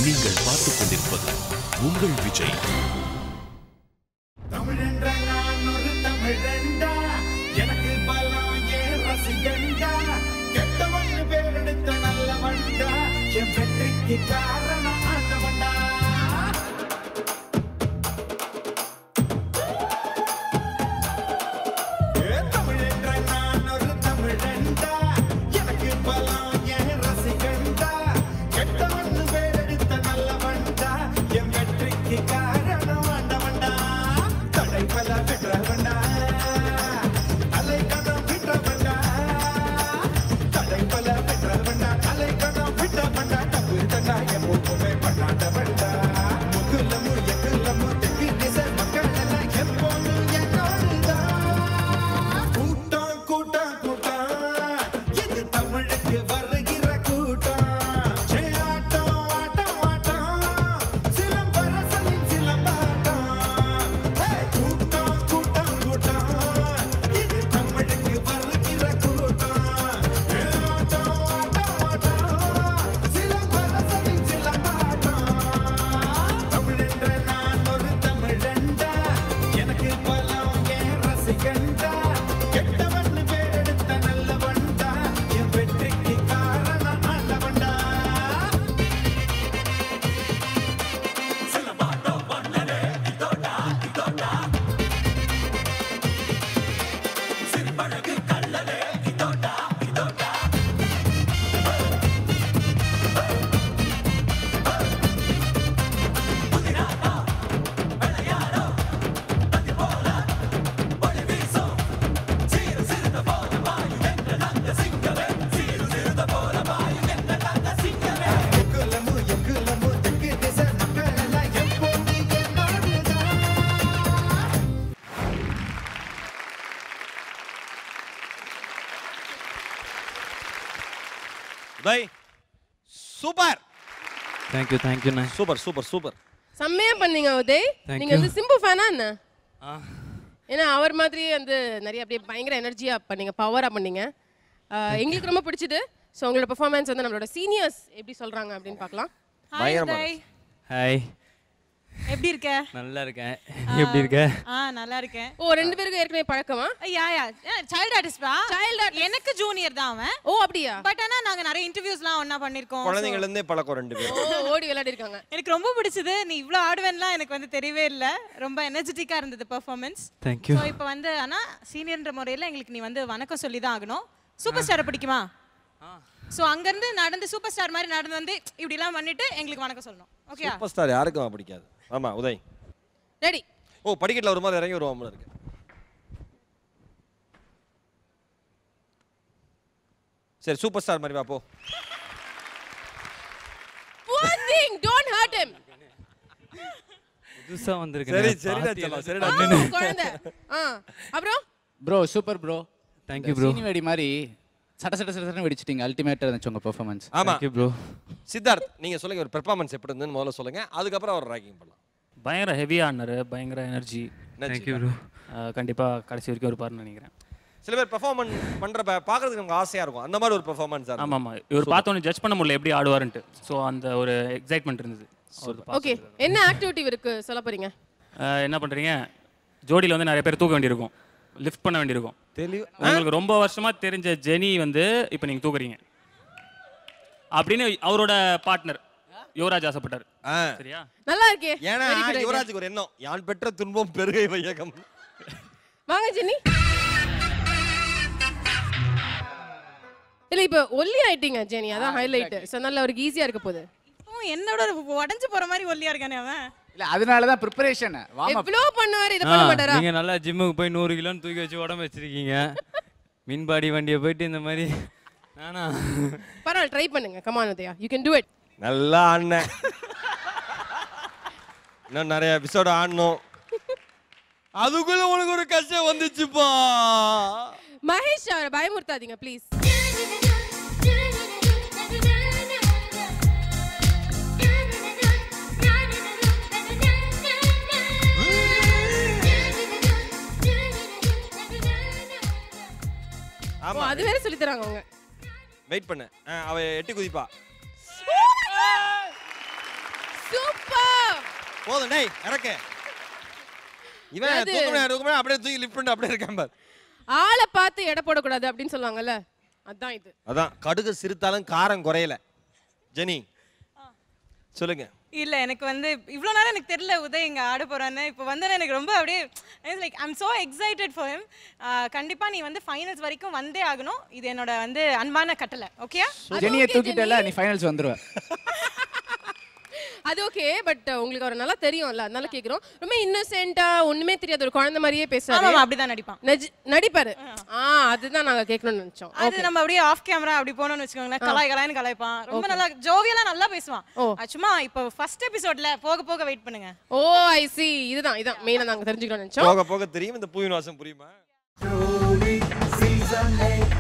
நீங்கள் பார்த்துக் கொண்டிருப்பது உங்கள் விஜய். தமிழென்ற நான் ஒரு தமிழண்டா, எனக்கு பலம் ஏன் ரசிகண்டா, கெட்டவன் பேரெடுத்த நல்லவண்டா, என் வெற்றிக்கு காரணம் ஆண்டவண்டா. தமிழென்ற நான் ஒரு தமிழண்டா, எனக்கு பலம் ஏன் ரசிகண்டா, கெட்டவன் பேரெடுத்த நல்லவண்டா, என் வெற்றிக்கு காரணம் ஆண்டவண்டா. தடைபல பெற்றவண்டா, அலைக்கணம் விட்டவண்டா, தடைபல பெற்றவண்டா, அலைக்கணம் விட்டவண்டா, தப்பு தண்டா எப்போதுமே பண்ணாண்டவண்டா. முகுலமு எகுலமு தெற்கு திசை மக்கள் எல்லாம் எப்போது என்னோடுதான். கூட்டம் கூட்டம் கூட்டம், இது தமிழுக்கு வருகிற கூட்டம். ஆட்டம் ஆட்டம் ஆட்டம், சிலம்பரசனின் சிலம்பாட்டம். கூட்டம் கூட்டம் கூட்டம், இது தமிழுக்கு வருகிற கூட்டம். ஆட்டம் ஆட்டம் ஆட்டம், சிலம்பரசனின் சிலம்பாட்டம். தமிழென்ற நான் ஒரு தமிழண்டா, எனக்கு பலம் ஏன் ரசிகண்டா, கெட்டவன் பேரெடுத்த நல்லவண்டா, என் வெற்றிக்கு காரணம் ஆண்டவண்டா. சிலம்பாட்டம் வண்ணனே இதோடா இதோடா, சிறுபழகு கள்ளனே இதோடா இதோடா. புதிராடா விளையாடோ பதி போல ஒளி வீசும், சீரு சிறுத போல வாயு என்ற நந்த சிங்கமே, சீரு சிறுத போல வாயு என்ற நந்த சிங்கமே. எகுலமு எகுலமு தெற்கு திசை மக்கள் எல்லாம் எப்போது என்னோடுதான். உதய் சூப்பர். தேங்க்யூண்ணே. Super super super. செம்மையா பண்ணீங்க உதய். Thank நீங்க you. வந்து சிம்பு ஃபேனா என்ன? ஆ ஏன்னா அவர் மாதிரியே வந்து நிறைய அப்படியே பயங்கர எனர்ஜியா பண்ணீங்க, பவரா பண்ணீங்க. எங்களுக்கு ரொம்ப பிடிச்சது. ஸோ உங்களோட பெர்ஃபார்மன்ஸ் வந்து நம்மளோட சீனியர்ஸ் எப்படி சொல்றாங்க அப்படின்னு பார்க்கலாம். பயங்கரமா ஹாய், எப்படி இருக்க? நல்லா இருக்கேன். எப்படி இருக்க? நல்லா இருக்கேன். ஓ, ரெண்டு பேருக்கு ஏற்கனவே பழக்கமா? யா சைல்ட் ஆர்டிஸ்டா? Child artist. எனக்கு ஜூனியர் தான் அவன். ஓ அப்படியா? பட் ஆனா நாங்க நிறைய இன்டர்வியூஸ்லாம் ஒண்ணா பண்ணிருக்கோம். குழந்தைங்கள்ல இருந்தே பழக்கம் ரெண்டு பேரும். ஓ, ஓடி விளையாடி இருக்காங்க. எனக்கு ரொம்ப பிடிச்சது. நீ இவ்ளோ ஆடுவேன்லாம் எனக்கு வந்து தெரியவே இல்ல. ரொம்ப எனர்ஜெட்டிக்கா இருந்தது பெர்ஃபார்மன்ஸ். தேங்க்யூ. சோ இப்போ வந்து ஆனா சீனியர்ன்ற முறையில எங்களுக்கு நீ வந்து வணக்கம் சொல்லி தான் ஆகணும். சூப்பர் ஸ்டாரை பிடிக்குமா? சோ அங்க இருந்து நடந்து சூப்பர் ஸ்டார் மாதிரி நடந்து வந்து இப்படி எல்லாம் பண்ணிட்டு எங்களுக்கு வணக்கம் சொல்லணும். ஓகேயா? சூப்பர் ஸ்டார் யாருக்கும் பிடிக்காது. ஆமா உதய். ரெடி. ஓ, படிக்கட்டுல ஒரு மாதிரி இறங்கி வருவோம் இருக்கு. சரி, சூப்பர் ஸ்டார் மாதிரி வா போ. Poor thing, don't hurt him. புதுசா வந்திருக்கேன். சரி சரிடா செல்லம், சரிடா. குழந்தை. அப்புறம் bro super bro. Thank you bro. சீனி வெடி மாதிரி சட சட சடன்னு வெடிச்சிட்டீங்க. அல்டிமேட்டா இருந்துச்சு உங்க பெர்ஃபார்மன்ஸ். ஆமா தேங்க்யூ ப்ரோ. சித்தார்த், நீங்க சொல்லுங்க ஒரு பெர்ஃபார்மன்ஸ் எப்படி இருந்துன்னு முதல்ல சொல்லுங்க, அதுக்கப்புறம் அவர் ராக்கிங் பண்ணலாம். பயங்கர ஹெவியாக ஆனார், பயங்கர எனர்ஜி. Thank you bro. கண்டிப்பாக கடைசி வரைக்கும் இருப்பார்னு நினைக்கிறேன். சில பேர் பெர்ஃபார்மன்ஸ் பண்றப்ப பார்க்கறதுக்கு நமக்கு ஆசையா இருக்கும். அந்த மாதிரி ஒரு பெர்ஃபார்மன்ஸ் ஆமாம் ஆமாம், இவர் பார்த்தோன்னே ஜட்ஜ் பண்ண முடியல எப்படி ஆடுவாருன்ட்டு. ஸோ அந்த ஒரு எக்ஸைட்மெண்ட் இருந்தது. ஓகே, என்ன ஆக்டிவிட்டி இருக்கு சொல்ல போறீங்க? என்ன பண்ணுறீங்க, ஜோடியில் வந்து நிறைய பேர் தூக்க வேண்டியிருக்கும், லிஃப்ட் பண்ண வேண்டியிருக்கும். தெளிவு. உங்களுக்கு ரொம்ப வருஷமா தெரிஞ்ச ஜெனி வந்து இப்போ நீங்கள் தூக்குறீங்க அப்படின்னு அவரோட பார்ட்னர் யுவராஜ் ஆசைப்பட்டார். சரியா? நல்லா இருக்கே. ஏன்னா யுவராஜுக்கு ஒரு எண்ணம், யான் பெற்ற துன்பம் பெருகை வையகம். வாங்க ஜெனி. இல்ல இப்ப ஒல்லி ஆயிட்டீங்க ஜெனி, அதான் ஹைலைட். சோ நல்ல ஒரு ஈஸியா இருக்க போகுது. என்னோட உடைஞ்சு போற மாதிரி ஒல்லியா இருக்கானே அவன். இல்ல அதனால தான் பிரிப்பரேஷன். வாமா. எவ்ளோ பண்ணுவாரு, இத பண்ண மாட்டாரா? நீங்க நல்லா ஜிம்முக்கு போய் 100 கிலோ தூக்கி வச்சு உடம்பு வச்சிருக்கீங்க. மின்பாடி வண்டியை போயிட்டு இந்த மாதிரி நானா பரவாயில்ல, ட்ரை பண்ணுங்க. Come on Udaya, you can do it. நல்லா ஆடுனேன். இன்னும் நிறைய எபிசோட் ஆடணும். அதுக்குள்ள உனக்கு ஒரு கஷ்டம் வந்துச்சுப்பா. மகேஷ் அவரை பயமுறுத்தாதீங்க ப்ளீஸ். ஆமா, அது வேற சொல்லி தராங்க அவங்க. வெயிட் பண்ணு. அவ எட்டி குதிப்பா. போதும் டேய் இறக்க. இவன் தூக்குமே அப்படியே தூக்கி லிஃப்ட் பண்ணி அப்படியே இருக்கான் பாரு. ஆளை பார்த்து எடை போடக்கூடாது அப்படின்னு சொல்லுவாங்கல்ல, அதான் இது. அதான் கடுகு சிறுத்தாலும் காரம் குறையல. ஜெனி சொல்லுங்க. இல்ல எனக்கு வந்து இவ்வளோ நேரம் எனக்கு தெரியல உதய் இங்கே ஆட போறான்னு. இப்போ வந்து எனக்கு ரொம்ப அப்படியே like I am so excited for him. கண்டிப்பாக நீ வந்து ஃபைனல்ஸ் வரைக்கும் வந்தே ஆகணும். இது என்னோட வந்து அன்பான கட்டளை. ஓகே ஜெனியை தூக்கிட்டல நீ ஃபைனல்ஸ் வந்துருவ. அது ஓகே, பட் உங்களுக்கு அவர் நல்லா தெரியும்ல, அதனால கேக்குறோம். ரொம்ப இன்னோசென்ட்டா ஒண்ணுமே தெரியாத ஒரு குழந்தை மாதிரியே பேசுறாரு. ஆமா அப்படிதான் நடிப்பான். நடிப்பாரு. அதுதான் நாங்க கேட்கணும்னு நினைச்சோம். அது நம்ம அப்படியே ஆஃப் கேமரா அப்படி போனோம்னு வச்சுக்கோங்களேன், கலாய்னு கலாய்ப்பான். ரொம்ப நல்லா ஜோவியலா நல்லா பேசுவான். சும்மா இப்போ ஃபர்ஸ்ட் எபிசோட்ல போக போக வெயிட் பண்ணுங்க. ஓ ஐ சி. இதான் மெயினா நாங்க தெரிஞ்சுக்கணும்னு நினைச்சோம். போக போக தெரியும். இந்த பூவின் வாசம் புரியுமா? Season 8